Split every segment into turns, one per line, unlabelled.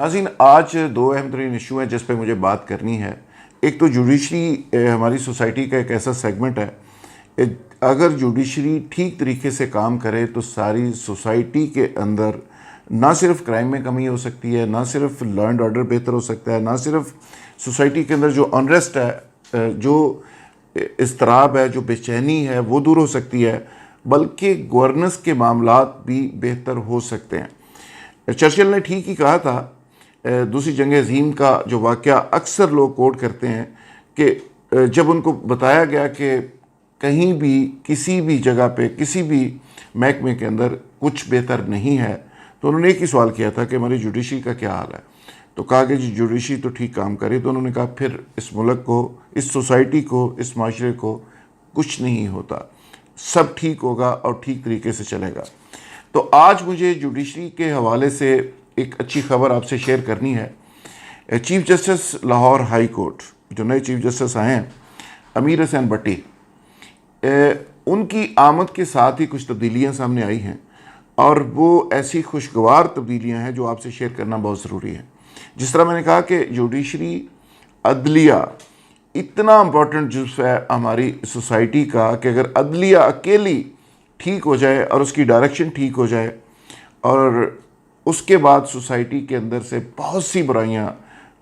ناظرین، آج دو اہم ترین ایشو ہیں جس پہ مجھے بات کرنی ہے۔ ایک تو جوڈیشری ہماری سوسائٹی کا ایک ایسا سیگمنٹ ہے، اگر جوڈیشری ٹھیک طریقے سے کام کرے تو ساری سوسائٹی کے اندر نہ صرف کرائم میں کمی ہو سکتی ہے، نہ صرف لا اینڈ آرڈر بہتر ہو سکتا ہے، نہ صرف سوسائٹی کے اندر جو انریسٹ ہے، جو اضطراب ہے، جو بے چینی ہے وہ دور ہو سکتی ہے، بلکہ گورننس کے معاملات بھی بہتر ہو سکتے ہیں۔ چرچل نے ٹھیک ہی کہا تھا، دوسری جنگ عظیم کا جو واقعہ اکثر لوگ کوٹ کرتے ہیں کہ جب ان کو بتایا گیا کہ کہیں بھی کسی بھی جگہ پہ کسی بھی محکمے کے اندر کچھ بہتر نہیں ہے تو انہوں نے ایک ہی سوال کیا تھا کہ ہماری جوڈیشری کا کیا حال ہے۔ تو کہا کہ جی جوڈیشری تو ٹھیک کام کرے، تو انہوں نے کہا پھر اس ملک کو، اس سوسائٹی کو، اس معاشرے کو کچھ نہیں ہوتا، سب ٹھیک ہوگا اور ٹھیک طریقے سے چلے گا۔ تو آج مجھے جوڈیشری کے حوالے سے ایک اچھی خبر آپ سے شیئر کرنی ہے۔ Chief justice Lahore high court, جو نئے چیف جسٹس آئے ہیں، امیر حسین بٹی، ان کی آمد کے ساتھ ہی کچھ تبدیلیاں سامنے آئی ہیں، اور وہ ایسی خوشگوار تبدیلیاں ہیں جو آپ سے شیئر کرنا بہت ضروری ہے۔ جس طرح میں نے کہا کہ جوڈیشری، عدلیہ اتنا امپورٹنٹ جزو ہے ہماری سوسائٹی کا کہ اگر عدلیہ اکیلی ٹھیک ہو جائے اور اس کی ڈائریکشن ٹھیک ہو جائے، اور اس کے بعد سوسائٹی کے اندر سے بہت سی برائیاں،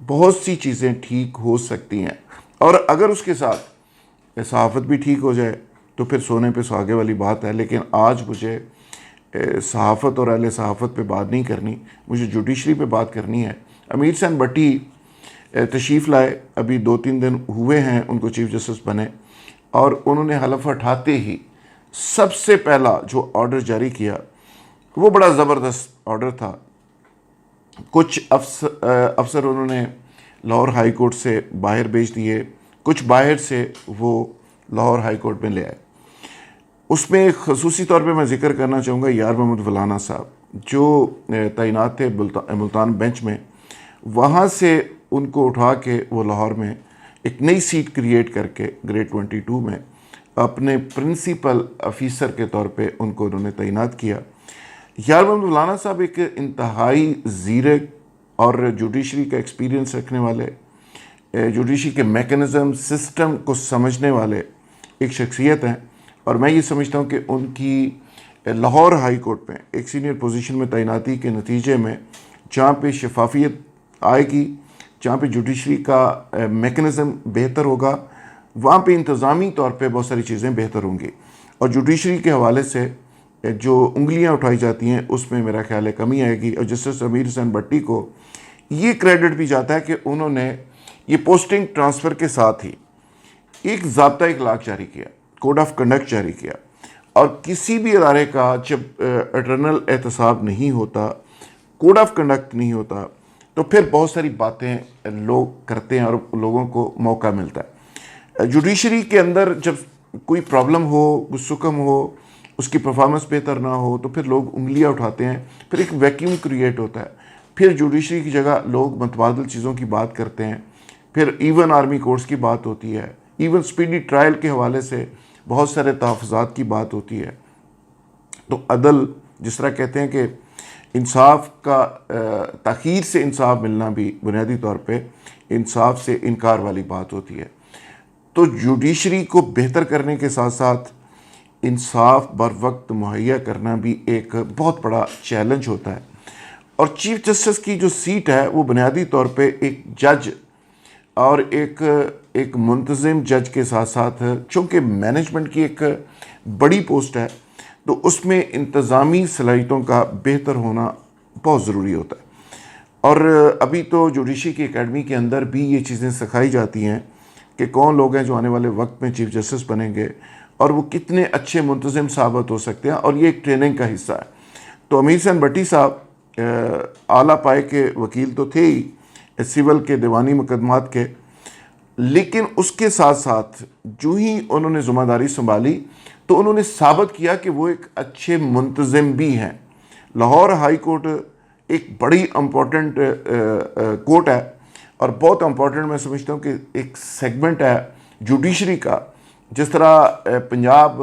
بہت سی چیزیں ٹھیک ہو سکتی ہیں، اور اگر اس کے ساتھ صحافت بھی ٹھیک ہو جائے تو پھر سونے پہ سہاگے والی بات ہے۔ لیکن آج مجھے صحافت اور اہل صحافت پہ بات نہیں کرنی، مجھے جوڈیشری پہ بات کرنی ہے۔ امیر حسین بٹی تشریف لائے، ابھی 2-3 دن ہوئے ہیں ان کو چیف جسٹس بنے، اور انہوں نے حلف اٹھاتے ہی سب سے پہلا جو آرڈر جاری کیا وہ بڑا زبردست آرڈر تھا۔ کچھ افسر انہوں نے لاہور ہائی کورٹ سے باہر بھیج دیے، کچھ باہر سے وہ لاہور ہائی کورٹ میں لے آئے۔ اس میں خصوصی طور پہ میں ذکر کرنا چاہوں گا یار محمد ولانا صاحب، جو تعینات تھے ملتان بینچ میں، وہاں سے ان کو اٹھا کے وہ لاہور میں ایک نئی سیٹ کریٹ کر کے گریڈ 22 میں اپنے پرنسپل آفیسر کے طور پہ ان کو انہوں نے تعینات کیا۔ یار محمد ولانا صاحب ایک انتہائی زیرک اور جوڈیشری کا ایکسپیرینس رکھنے والے، جوڈیشری کے میکنزم سسٹم کو سمجھنے والے ایک شخصیت ہیں، اور میں یہ سمجھتا ہوں کہ ان کی لاہور ہائی کورٹ میں ایک سینئر پوزیشن میں تعیناتی کے نتیجے میں جہاں پہ شفافیت آئے گی، جہاں پہ جوڈیشری کا میکنزم بہتر ہوگا، وہاں پہ انتظامی طور پہ بہت ساری چیزیں بہتر ہوں گی، اور جوڈیشری کے حوالے سے جو انگلیاں اٹھائی جاتی ہیں اس میں میرا خیال ہے کمی آئے گی۔ اور جسٹس امیر حسین بٹی کو یہ کریڈٹ بھی جاتا ہے کہ انہوں نے یہ پوسٹنگ ٹرانسفر کے ساتھ ہی ایک ضابطہ اخلاق جاری کیا، کوڈ آف کنڈکٹ جاری کیا، اور کسی بھی ادارے کا جب اٹرنل احتساب نہیں ہوتا، کوڈ آف کنڈکٹ نہیں ہوتا، تو پھر بہت ساری باتیں لوگ کرتے ہیں اور لوگوں کو موقع ملتا ہے۔ جوڈیشری کے اندر جب کوئی پرابلم ہو، کوئی سکم ہو، اس کی پرفارمنس بہتر نہ ہو، تو پھر لوگ انگلیاں اٹھاتے ہیں، پھر ایک ویکیوم کریٹ ہوتا ہے، پھر جوڈیشری کی جگہ لوگ متبادل چیزوں کی بات کرتے ہیں، پھر ایون آرمی کورٹس کی بات ہوتی ہے، ایون سپیڈی ٹرائل کے حوالے سے بہت سارے تحفظات کی بات ہوتی ہے۔ تو عدل، جس طرح کہتے ہیں کہ انصاف کا تاخیر سے انصاف ملنا بھی بنیادی طور پہ انصاف سے انکار والی بات ہوتی ہے۔ تو جوڈیشری کو بہتر کرنے کے ساتھ ساتھ انصاف بر وقت مہیا کرنا بھی ایک بہت بڑا چیلنج ہوتا ہے، اور چیف جسٹس کی جو سیٹ ہے وہ بنیادی طور پہ ایک جج اور ایک منتظم جج کے ساتھ ساتھ، چونکہ مینجمنٹ کی ایک بڑی پوسٹ ہے، تو اس میں انتظامی صلاحیتوں کا بہتر ہونا بہت ضروری ہوتا ہے۔ اور ابھی تو جوڈیشری کی اکیڈمی کے اندر بھی یہ چیزیں سکھائی جاتی ہیں کہ کون لوگ ہیں جو آنے والے وقت میں چیف جسٹس بنیں گے، اور وہ کتنے اچھے منتظم ثابت ہو سکتے ہیں، اور یہ ایک ٹریننگ کا حصہ ہے۔ تو امیر حسین بٹی صاحب اعلیٰ پائے کے وکیل تو تھے ہی، سول کے دیوانی مقدمات کے، لیکن اس کے ساتھ ساتھ جو ہی انہوں نے ذمہ داری سنبھالی تو انہوں نے ثابت کیا کہ وہ ایک اچھے منتظم بھی ہیں۔ لاہور ہائی کورٹ ایک بڑی امپورٹنٹ کورٹ ہے، اور بہت امپورٹنٹ میں سمجھتا ہوں کہ ایک سیگمنٹ ہے جوڈیشری کا، جس طرح پنجاب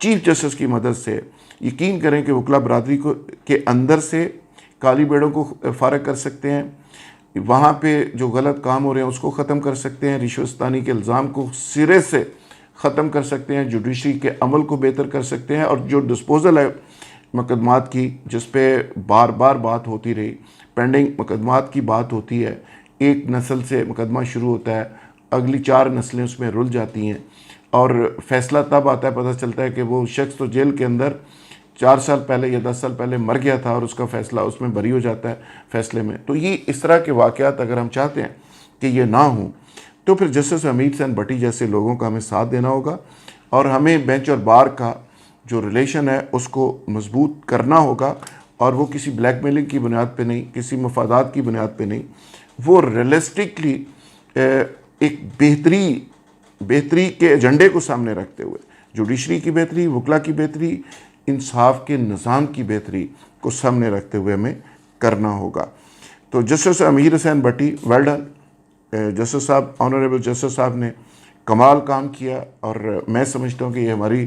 چیف جسٹس کی مدد سے یقین کریں کہ وکلا برادری کو کے اندر سے کالی بیڑوں کو فارغ کر سکتے ہیں، وہاں پہ جو غلط کام ہو رہے ہیں اس کو ختم کر سکتے ہیں، رشوت ستانی کے الزام کو سرے سے ختم کر سکتے ہیں، جوڈیشری کے عمل کو بہتر کر سکتے ہیں، اور جو ڈسپوزل ہے مقدمات کی جس پہ بار بار بات ہوتی رہی، پینڈنگ مقدمات کی بات ہوتی ہے، ایک نسل سے مقدمہ شروع ہوتا ہے، اگلی 4 نسلیں اس میں رل جاتی ہیں، اور فیصلہ تب آتا ہے، پتہ چلتا ہے کہ وہ شخص تو جیل کے اندر 4 سال پہلے یا 10 سال پہلے مر گیا تھا اور اس کا فیصلہ اس میں بری ہو جاتا ہے فیصلے میں۔ تو یہ اس طرح کے واقعات اگر ہم چاہتے ہیں کہ یہ نہ ہوں تو پھر جسٹس حمید حسین بٹی جیسے لوگوں کا ہمیں ساتھ دینا ہوگا، اور ہمیں بینچ اور بار کا جو ریلیشن ہے اس کو مضبوط کرنا ہوگا، اور وہ کسی بلیک میلنگ کی بنیاد پہ نہیں، کسی مفادات کی بنیاد پہ نہیں، وہ ریئلسٹکلی ایک بہتری کے ایجنڈے کو سامنے رکھتے ہوئے جوڈیشری کی بہتری، وکلا کی بہتری، انصاف کے نظام کی بہتری کو سامنے رکھتے ہوئے ہمیں کرنا ہوگا۔ تو جسٹس امیر حسین بٹی ویل ڈن، جسٹس صاحب، آنریبل جسٹس صاحب نے کمال کام کیا، اور میں سمجھتا ہوں کہ یہ ہماری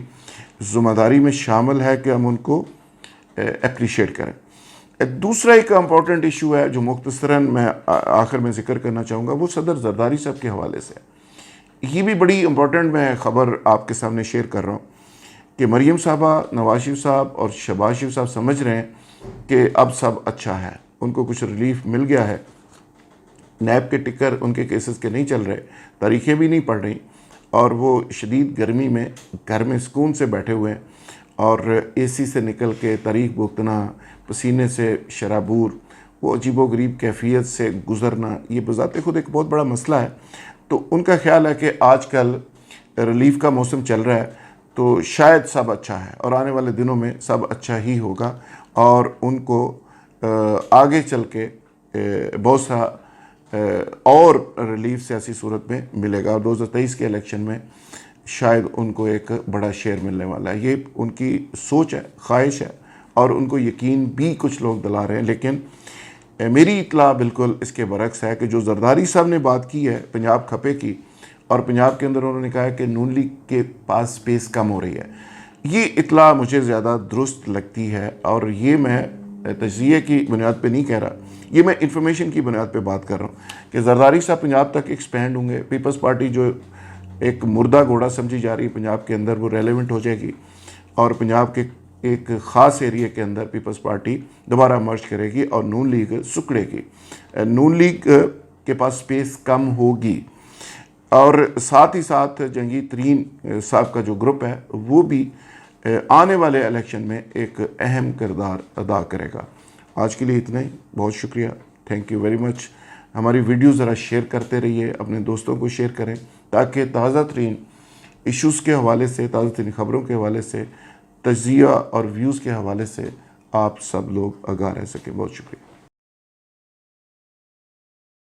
ذمہ داری میں شامل ہے کہ ہم ان کو اپریشیٹ کریں۔ دوسرا ایک امپورٹنٹ ایشو ہے جو مختصراً میں آخر میں ذکر کرنا چاہوں گا، وہ صدر زرداری صاحب کے حوالے سے۔ یہ بھی بڑی امپورٹنٹ میں خبر آپ کے سامنے شیئر کر رہا ہوں کہ مریم صاحبہ، نواز شریف صاحب اور شہباز شریف صاحب سمجھ رہے ہیں کہ اب سب اچھا ہے، ان کو کچھ ریلیف مل گیا ہے، نیب کے ٹکر ان کے کیسز کے نہیں چل رہے، تاریخیں بھی نہیں پڑھ رہی، اور وہ شدید گرمی میں گھر میں سکون سے بیٹھے ہوئے ہیں، اور اے سی سے نکل کے تاریخ بھگتنا، پسینے سے شرابور، وہ عجیب و غریب کیفیت سے گزرنا، یہ بذات خود ایک بہت بڑا مسئلہ ہے۔ تو ان کا خیال ہے کہ آج کل ریلیف کا موسم چل رہا ہے تو شاید سب اچھا ہے، اور آنے والے دنوں میں سب اچھا ہی ہوگا، اور ان کو آگے چل کے بہت سا اور ریلیف سیاسی صورت میں ملے گا، اور 2023 کے الیکشن میں شاید ان کو ایک بڑا شیئر ملنے والا ہے۔ یہ ان کی سوچ ہے، خواہش ہے، اور ان کو یقین بھی کچھ لوگ دلا رہے ہیں، لیکن میری اطلاع بالکل اس کے برعکس ہے کہ جو زرداری صاحب نے بات کی ہے پنجاب کھپے کی، اور پنجاب کے اندر انہوں نے کہا ہے کہ نون لیگ کے پاس سپیس کم ہو رہی ہے، یہ اطلاع مجھے زیادہ درست لگتی ہے، اور یہ میں تجزیے کی بنیاد پہ نہیں کہہ رہا، یہ میں انفارمیشن کی بنیاد پہ بات کر رہا ہوں کہ زرداری صاحب پنجاب تک ایکسپینڈ ہوں گے، پیپلز پارٹی جو ایک مردہ گھوڑا سمجھی جا رہی ہے پنجاب کے اندر، وہ ریلیونٹ ہو جائے گی، اور پنجاب کے ایک خاص ایریے کے اندر پیپلز پارٹی دوبارہ مرج کرے گی، اور نون لیگ سکڑے گی، نون لیگ کے پاس سپیس کم ہوگی، اور ساتھ ہی ساتھ جہانگیر ترین صاحب کا جو گروپ ہے وہ بھی آنے والے الیکشن میں ایک اہم کردار ادا کرے گا۔ آج کے لیے اتنا ہی، بہت شکریہ، تھینک یو ویری مچ۔ ہماری ویڈیو ذرا شیئر کرتے رہیے، اپنے دوستوں کو شیئر کریں، تاکہ تازہ ترین ایشوز کے حوالے سے، تازہ ترین خبروں کے حوالے سے، تجزیہ اور ویوز کے حوالے سے آپ سب لوگ آگاہ رہ سکیں۔ بہت شکریہ۔